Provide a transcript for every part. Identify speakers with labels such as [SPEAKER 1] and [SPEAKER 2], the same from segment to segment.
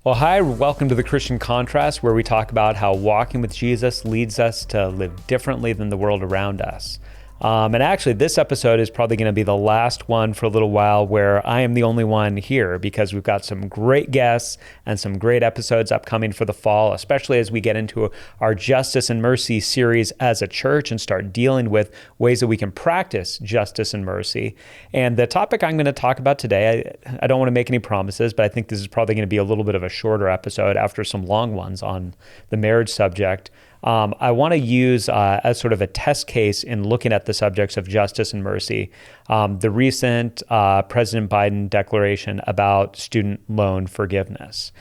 [SPEAKER 1] Well, hi, welcome to the Christian Contrast, where we talk about how walking with Jesus leads us to live differently than the world around us. And actually, this episode is probably going to be the last one for a little while where I am the only one here, because we've got some great guests and some great episodes upcoming for the fall, especially as we get into our Justice and Mercy series as a church and start dealing with ways that we can practice justice and mercy. And the topic I'm going to talk about today, I don't want to make any promises, but I think this is probably going to be a little bit of a shorter episode after some long ones on the marriage subject. I want to use as sort of a test case in looking at the subjects of justice and mercy, the recent President Biden declaration about student loan forgiveness.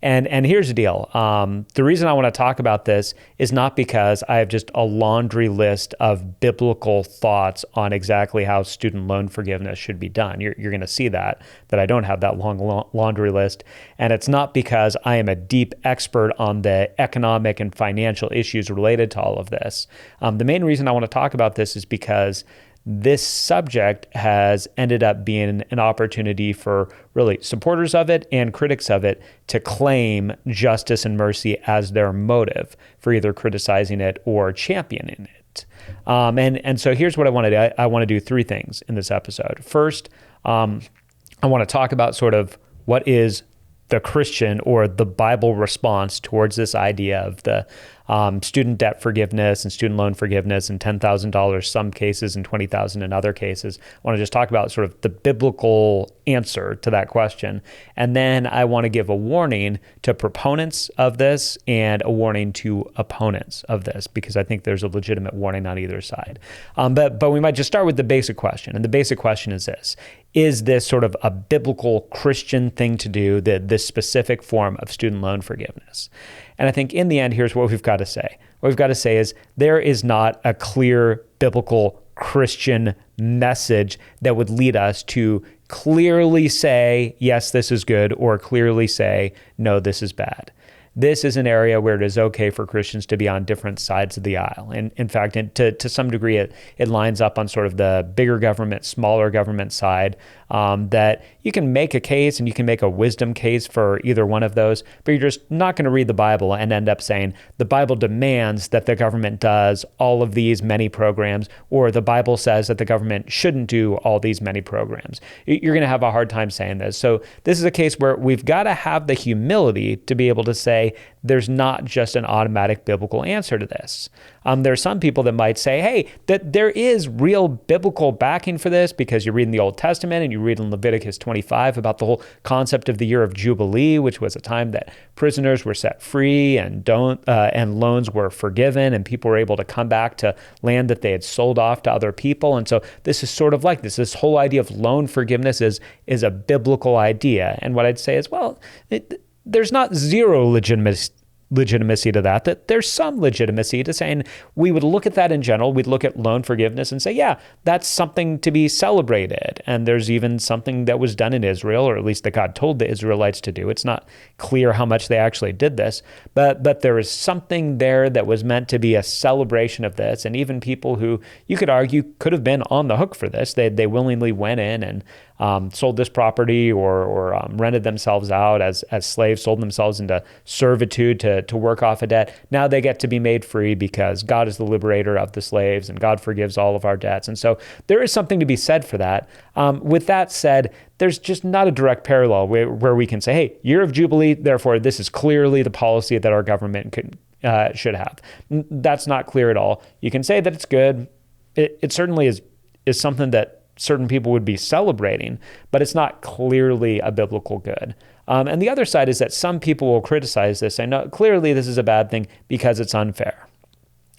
[SPEAKER 1] And here's the deal. The reason I want to talk about this is not because I have just a laundry list of biblical thoughts on exactly how student loan forgiveness should be done. You're going to see that I don't have that long laundry list. And it's not because I am a deep expert on the economic and financial issues related to all of this. The main reason I want to talk about this is because this subject has ended up being an opportunity for really supporters of it and critics of it to claim justice and mercy as their motive for either criticizing it or championing it. And so here's what I want to do. I want to do three things in this episode. First, I want to talk about sort of what is the Christian or the Bible response towards this idea of the student debt forgiveness and student loan forgiveness and $10,000 some cases and $20,000 in other cases. I want to just talk about sort of the biblical answer to that question. And then I want to give a warning to proponents of this and a warning to opponents of this, because I think there's a legitimate warning on either side. But we might just start with the basic question. And the basic question is this: is this sort of a biblical Christian thing to do, this specific form of student loan forgiveness? And I think in the end, here's what we've got to say. What we've got to say is there is not a clear biblical Christian message that would lead us to clearly say, yes, this is good, or clearly say, no, this is bad. This is an area where it is okay for Christians to be on different sides of the aisle. And in fact, to some degree, it lines up on sort of the bigger government, smaller government side, that you can make a case and you can make a wisdom case for either one of those, but you're just not going to read the Bible and end up saying the Bible demands that the government does all of these many programs, or the Bible says that the government shouldn't do all these many programs. You're going to have a hard time saying this. So this is a case where we've got to have the humility to be able to say, there's not just an automatic biblical answer to this. There are some people that might say, hey, that there is real biblical backing for this, because you read in the Old Testament and you read in Leviticus 25 about the whole concept of the year of Jubilee, which was a time that prisoners were set free and loans were forgiven, and people were able to come back to land that they had sold off to other people. And so this is sort of like this whole idea of loan forgiveness is a biblical idea. And what I'd say is, well, there's not zero legitimacy to that there's some legitimacy to saying we would look at that in general. We'd look at loan forgiveness and say, yeah, that's something to be celebrated. And there's even something that was done in Israel, or at least that God told the Israelites to do. It's not clear how much they actually did this, but there is something there that was meant to be a celebration of this. And even people who you could argue could have been on the hook for this, they willingly went in and sold this property or rented themselves out as slaves, sold themselves into servitude to work off a debt. Now they get to be made free because God is the liberator of the slaves and God forgives all of our debts. And so there is something to be said for that. With that said, there's just not a direct parallel where we can say, hey, year of Jubilee, therefore this is clearly the policy that our government should have. That's not clear at all. You can say that it's good. It certainly is something that certain people would be celebrating, but it's not clearly a biblical good. And the other side is that some people will criticize this, saying, no, clearly this is a bad thing because it's unfair.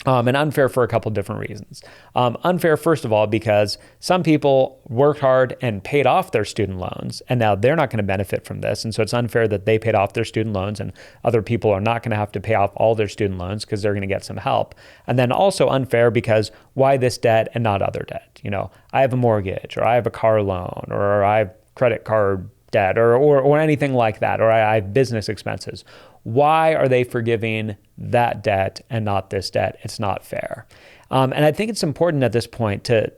[SPEAKER 1] And unfair for a couple different reasons. Unfair, first of all, because some people worked hard and paid off their student loans, and now they're not going to benefit from this. And so it's unfair that they paid off their student loans and other people are not going to have to pay off all their student loans because they're going to get some help. And then also unfair because why this debt and not other debt? You know, I have a mortgage, or I have a car loan, or I have credit card debt, or anything like that, or I have business expenses. Why are they forgiving that debt and not this debt? It's not fair. And I think it's important at this point to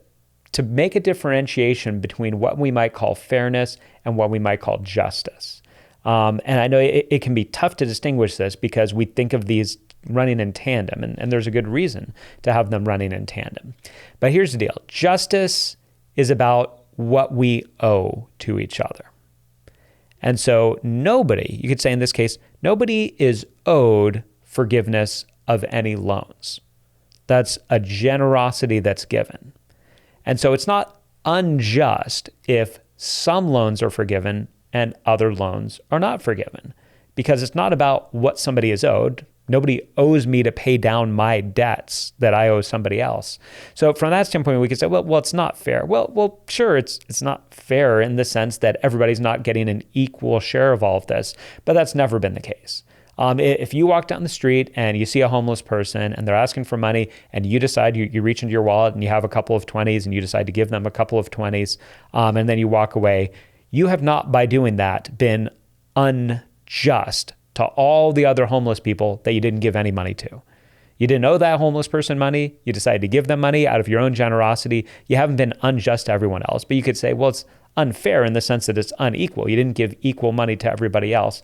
[SPEAKER 1] make a differentiation between what we might call fairness and what we might call justice. And I know it can be tough to distinguish this because we think of these running in tandem, and there's a good reason to have them running in tandem. But here's the deal. Justice is about what we owe to each other. And so nobody, you could say in this case, nobody is owed forgiveness of any loans. That's a generosity that's given. And so it's not unjust if some loans are forgiven and other loans are not forgiven, because it's not about what somebody is owed. Nobody owes me to pay down my debts that I owe somebody else. So from that standpoint, we could say, well, it's not fair. Well, sure, it's not fair in the sense that everybody's not getting an equal share of all of this, but that's never been the case. If you walk down the street and you see a homeless person and they're asking for money and you decide, you reach into your wallet and you have a couple of 20s and you decide to give them a couple of 20s, and then you walk away, you have not, by doing that, been unjust to all the other homeless people that you didn't give any money to. You didn't owe that homeless person money. You decided to give them money out of your own generosity. You haven't been unjust to everyone else. But you could say, well, it's unfair in the sense that it's unequal. You didn't give equal money to everybody else.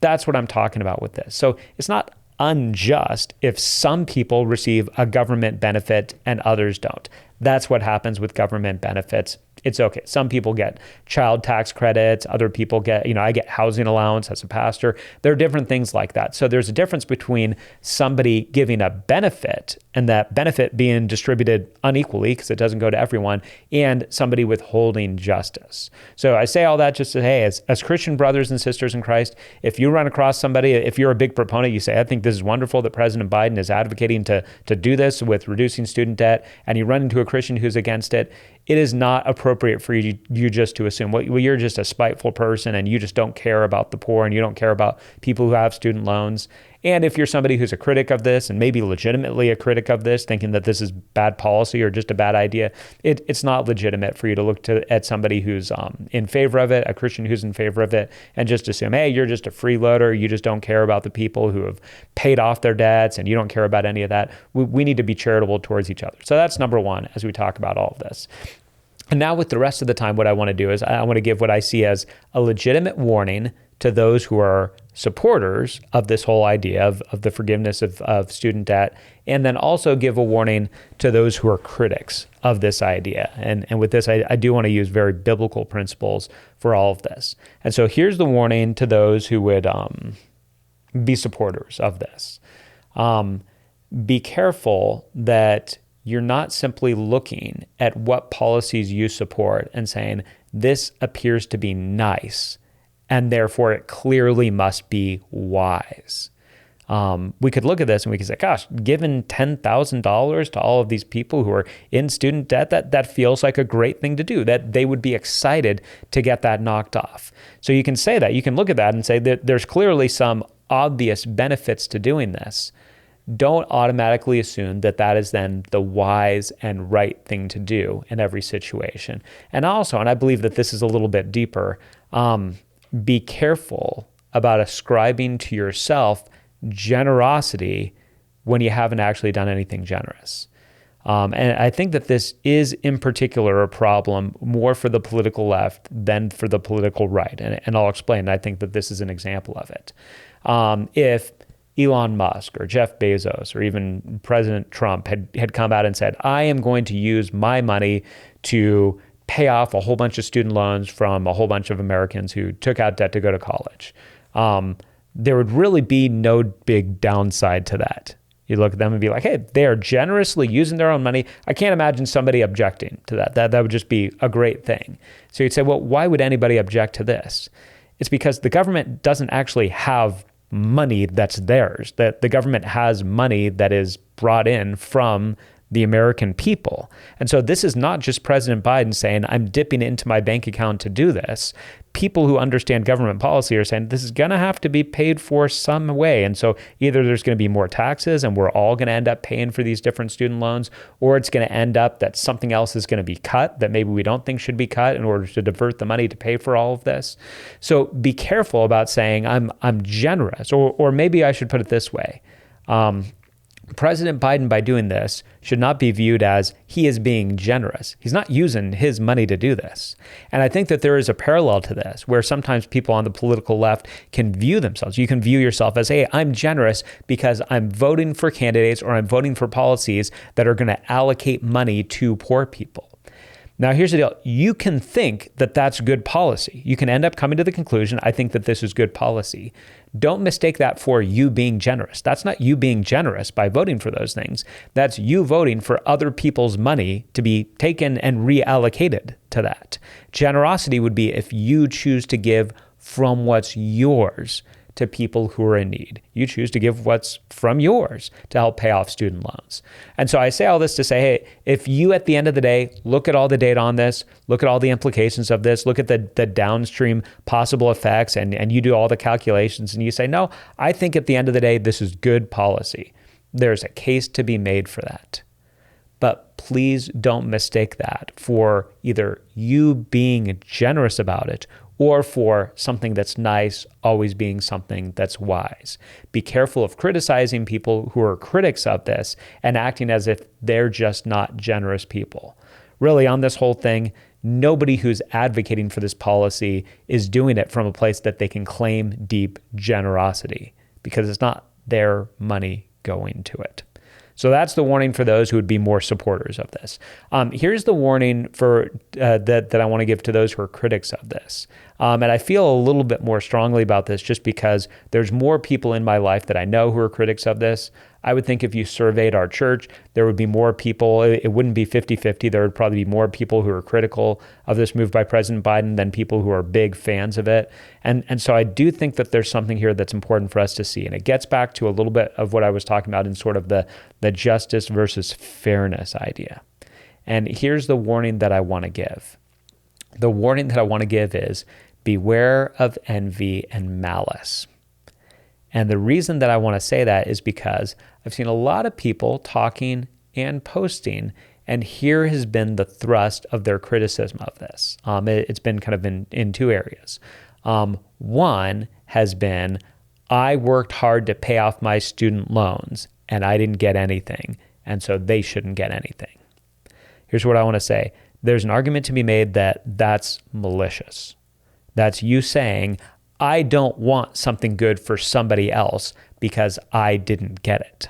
[SPEAKER 1] That's what I'm talking about with this. So it's not unjust if some people receive a government benefit and others don't. That's what happens with government benefits. It's okay. Some people get child tax credits. Other people get, I get housing allowance as a pastor. There are different things like that. So there's a difference between somebody giving a benefit and that benefit being distributed unequally because it doesn't go to everyone, and somebody withholding justice. So I say all that just to say, hey, as Christian brothers and sisters in Christ, if you run across somebody, if you're a big proponent, you say, I think this is wonderful that President Biden is advocating to do this with reducing student debt, and you run into a Christian who's against it, it is not appropriate for you just to assume, well, you're just a spiteful person and you just don't care about the poor and you don't care about people who have student loans. And if you're somebody who's a critic of this and maybe legitimately a critic of this, thinking that this is bad policy or just a bad idea, it's not legitimate for you to look at somebody who's in favor of it, a Christian who's in favor of it, and just assume, hey, you're just a freeloader. You just don't care about the people who have paid off their debts and you don't care about any of that. We need to be charitable towards each other. So that's number one as we talk about all of this. And now with the rest of the time, what I want to do is I want to give what I see as a legitimate warning to those who are supporters of this whole idea of the forgiveness of student debt, and then also give a warning to those who are critics of this idea. And with this, I do want to use very biblical principles for all of this. And so here's the warning to those who would be supporters of this. Be careful that you're not simply looking at what policies you support and saying, this appears to be nice, and therefore it clearly must be wise. We could look at this and we could say, gosh, giving $10,000 to all of these people who are in student debt, that feels like a great thing to do, that they would be excited to get that knocked off. So you can say that. You can look at that and say that there's clearly some obvious benefits to doing this. Don't automatically assume that that is then the wise and right thing to do in every situation. And also, and I believe that this is a little bit deeper, be careful about ascribing to yourself generosity when you haven't actually done anything generous. And I think that this is in particular a problem more for the political left than for the political right. And I'll explain. I think that this is an example of it. If Elon Musk or Jeff Bezos or even President Trump had come out and said, I am going to use my money to pay off a whole bunch of student loans from a whole bunch of Americans who took out debt to go to college, there would really be no big downside to that. You look at them and be like, hey, they are generously using their own money. I can't imagine somebody objecting to that. That would just be a great thing. So you'd say, well, why would anybody object to this? It's because the government doesn't actually have money that's theirs, that the government has money that is brought in from the American people. And so this is not just President Biden saying, I'm dipping into my bank account to do this. People who understand government policy are saying this is going to have to be paid for some way. And so either there's going to be more taxes and we're all going to end up paying for these different student loans, or it's going to end up that something else is going to be cut that maybe we don't think should be cut in order to divert the money to pay for all of this. So be careful about saying I'm generous, or maybe I should put it this way. President Biden, by doing this, should not be viewed as he is being generous. He's not using his money to do this. And I think that there is a parallel to this, where sometimes people on the political left can view themselves. You can view yourself as, hey, I'm generous because I'm voting for candidates or I'm voting for policies that are going to allocate money to poor people. Now, here's the deal. You can think that that's good policy. You can end up coming to the conclusion, I think that this is good policy. Don't mistake that for you being generous. That's not you being generous by voting for those things. That's you voting for other people's money to be taken and reallocated to that. Generosity would be if you choose to give from what's yours to people who are in need. You choose to give what's from yours to help pay off student loans. And so I say all this to say, hey, if you at the end of the day look at all the data on this, look at all the implications of this, look at the downstream possible effects, and you do all the calculations and you say, no, I think at the end of the day, this is good policy. There's a case to be made for that. But please don't mistake that for either you being generous about it or for something that's nice always being something that's wise. Be careful of criticizing people who are critics of this and acting as if they're just not generous people. Really, on this whole thing, nobody who's advocating for this policy is doing it from a place that they can claim deep generosity, because it's not their money going to it. So that's the warning for those who would be more supporters of this. Here's the warning for that I want to give to those who are critics of this. And I feel a little bit more strongly about this just because there's more people in my life that I know who are critics of this. I would think if you surveyed our church, there would be more people. It wouldn't be 50-50. There would probably be more people who are critical of this move by President Biden than people who are big fans of it. And so I do think that there's something here that's important for us to see. And it gets back to a little bit of what I was talking about in sort of the justice versus fairness idea. And here's the warning that I want to give. The warning that I want to give is beware of envy and malice. And the reason that I want to say that is because I've seen a lot of people talking and posting, and here has been the thrust of their criticism of this. It's been kind of in two areas. One has been, I worked hard to pay off my student loans, and I didn't get anything, and so they shouldn't get anything. Here's what I want to say. There's an argument to be made that that's malicious. That's you saying, I don't want something good for somebody else because I didn't get it.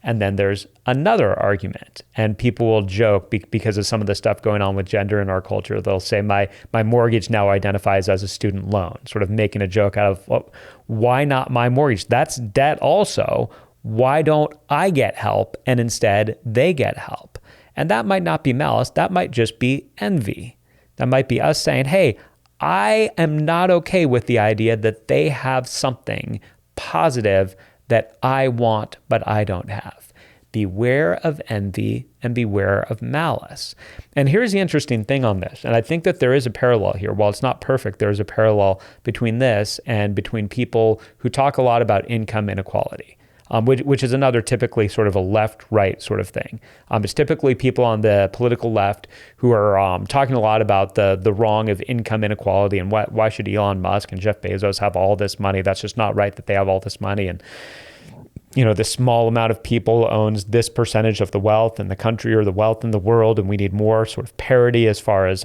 [SPEAKER 1] And then there's another argument, and people will joke because of some of the stuff going on with gender in our culture. They'll say, my mortgage now identifies as a student loan, sort of making a joke out of, well, why not my mortgage? That's debt also. Why don't I get help and instead they get help? And that might not be malice. That might just be envy. That might be us saying, hey, I am not okay with the idea that they have something positive that I want, but I don't have. Beware of envy and beware of malice. And here's the interesting thing on this. And I think that there is a parallel here. While it's not perfect, there is a parallel between this and between people who talk a lot about income inequality. Which is another typically sort of a left-right sort of thing. It's typically people on the political left who are talking a lot about the wrong of income inequality and why should Elon Musk and Jeff Bezos have all this money? That's just not right that they have all this money. And, you know, this small amount of people owns this percentage of the wealth in the country or the wealth in the world, and we need more sort of parity as far as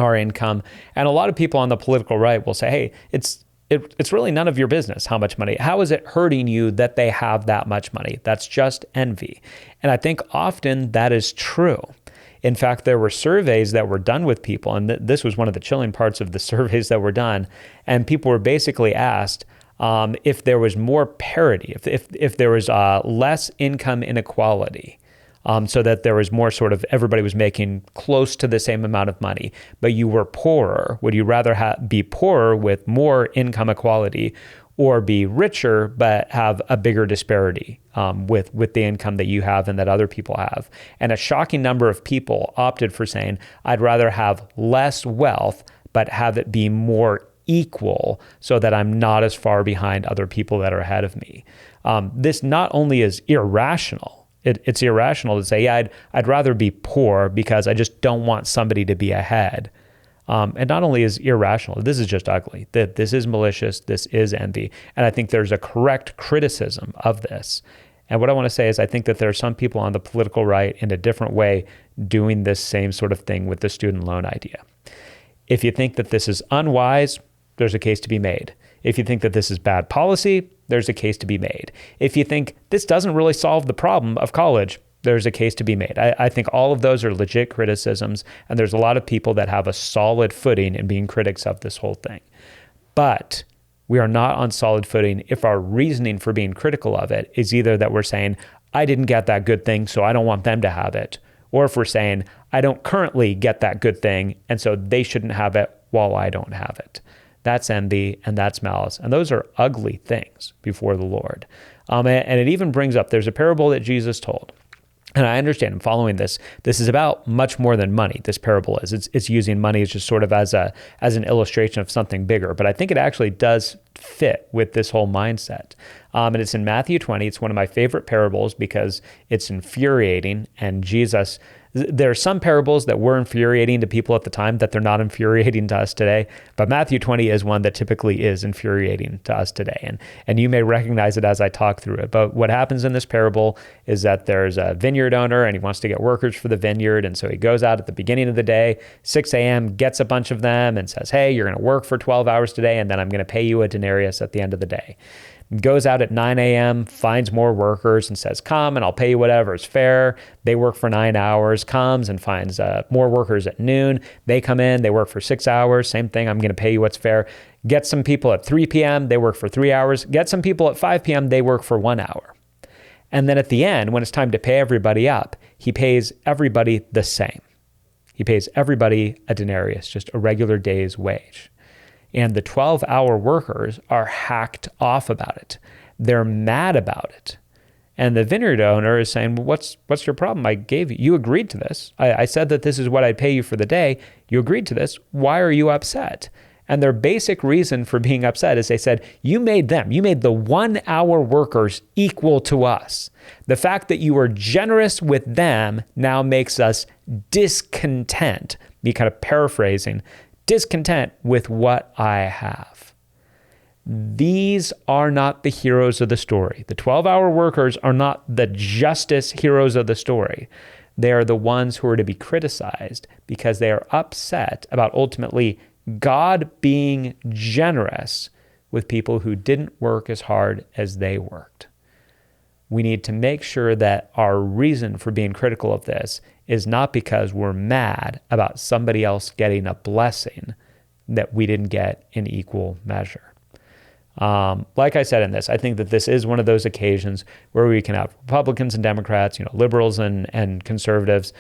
[SPEAKER 1] our income. And a lot of people on the political right will say, hey, it's really none of your business how much money. How is it hurting you that they have that much money? That's just envy. And I think often that is true. In fact, there were surveys that were done with people, and this was one of the chilling parts of the surveys that were done. And people were basically asked if there was more parity, if there was less income inequality. So that there was more sort of everybody was making close to the same amount of money, but you were poorer. Would you rather be poorer with more income equality or be richer but have a bigger disparity with the income that you have and that other people have? And a shocking number of people opted for saying, I'd rather have less wealth but have it be more equal so that I'm not as far behind other people that are ahead of me. This not only is irrational, it's irrational to say, yeah, I'd rather be poor because I just don't want somebody to be ahead. And not only is irrational, this is just ugly. This is malicious. This is envy. And I think there's a correct criticism of this. And what I want to say is I think that there are some people on the political right in a different way doing this same sort of thing with the student loan idea. If you think that this is unwise, there's a case to be made. If you think that this is bad policy, there's a case to be made. If you think this doesn't really solve the problem of college, there's a case to be made. I think all of those are legit criticisms, and there's a lot of people that have a solid footing in being critics of this whole thing. But we are not on solid footing if our reasoning for being critical of it is either that we're saying, I didn't get that good thing, so I don't want them to have it. Or if we're saying, I don't currently get that good thing, and so they shouldn't have it while I don't have it. That's envy and that's malice. And those are ugly things before the Lord. And it even brings up, there's a parable that Jesus told. And I understand, I'm following this. This is about much more than money, this parable is. It's using money as just sort of as an illustration of something bigger. But I think it actually does fit with this whole mindset. And it's in Matthew 20. It's one of my favorite parables because it's infuriating. And Jesus, there are some parables that were infuriating to people at the time that they're not infuriating to us today. But Matthew 20 is one that typically is infuriating to us today. And you may recognize it as I talk through it. But what happens in this parable is that there's a vineyard owner and he wants to get workers for the vineyard. And so he goes out at the beginning of the day, 6 a.m., gets a bunch of them and says, hey, you're going to work for 12 hours today, and then I'm going to pay you a denarius at the end of the day. Goes out at 9 a.m., finds more workers and says, come and I'll pay you whatever is fair. They work for 9 hours, comes and finds more workers at noon. They come in, they work for 6 hours. Same thing, I'm going to pay you what's fair. Get some people at 3 p.m., they work for 3 hours. Get some people at 5 p.m., they work for 1 hour. And then at the end, when it's time to pay everybody up, he pays everybody the same. He pays everybody a denarius, just a regular day's wage. And the 12-hour workers are hacked off about it. They're mad about it. And the vineyard owner is saying, well, what's your problem? I gave you agreed to this. I said that this is what I'd pay you for the day. You agreed to this. Why are you upset? And their basic reason for being upset is they said, you made the 1-hour workers equal to us. The fact that you were generous with them now makes us discontent, me kind of paraphrasing, discontent with what I have. These are not the heroes of the story. The 12-hour workers are not the justice heroes of the story. They are the ones who are to be criticized because they are upset about ultimately God being generous with people who didn't work as hard as they worked. We need to make sure that our reason for being critical of this is not because we're mad about somebody else getting a blessing that we didn't get in equal measure. Like I said in this, I think that this is one of those occasions where we can have Republicans and Democrats, liberals and conservatives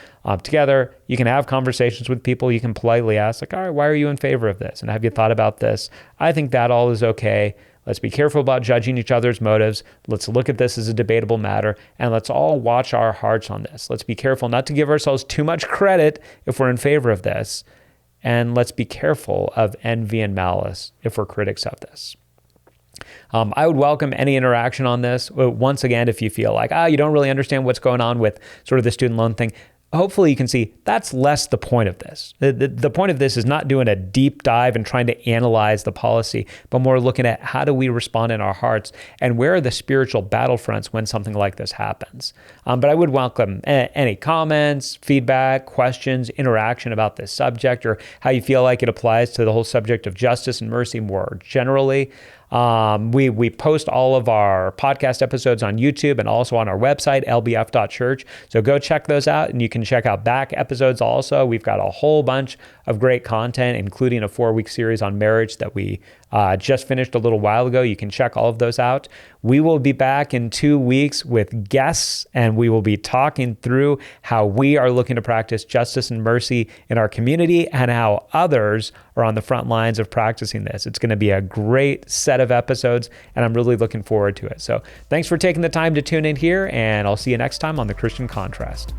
[SPEAKER 1] together. You can have conversations with people. You can politely ask, all right, why are you in favor of this? And have you thought about this? I think that all is okay. Let's be careful about judging each other's motives. Let's look at this as a debatable matter, and let's all watch our hearts on this. Let's be careful not to give ourselves too much credit if we're in favor of this, and let's be careful of envy and malice if we're critics of this. I would welcome any interaction on this. Once again, if you feel like, you don't really understand what's going on with sort of the student loan thing, hopefully you can see that's less the point of this. The point of this is not doing a deep dive and trying to analyze the policy, but more looking at how do we respond in our hearts and where are the spiritual battlefronts when something like this happens. But I would welcome any comments, feedback, questions, interaction about this subject or how you feel like it applies to the whole subject of justice and mercy more generally. We post all of our podcast episodes on YouTube and also on our website, lbf.church. So go check those out, and you can check out back episodes also. We've got a whole bunch of great content, including a 4-week series on marriage that we just finished a little while ago. You can check all of those out. We will be back in 2 weeks with guests, and we will be talking through how we are looking to practice justice and mercy in our community and how others are on the front lines of practicing this. It's going to be a great set of episodes, and I'm really looking forward to it. So thanks for taking the time to tune in here, and I'll see you next time on The Christian Contrast.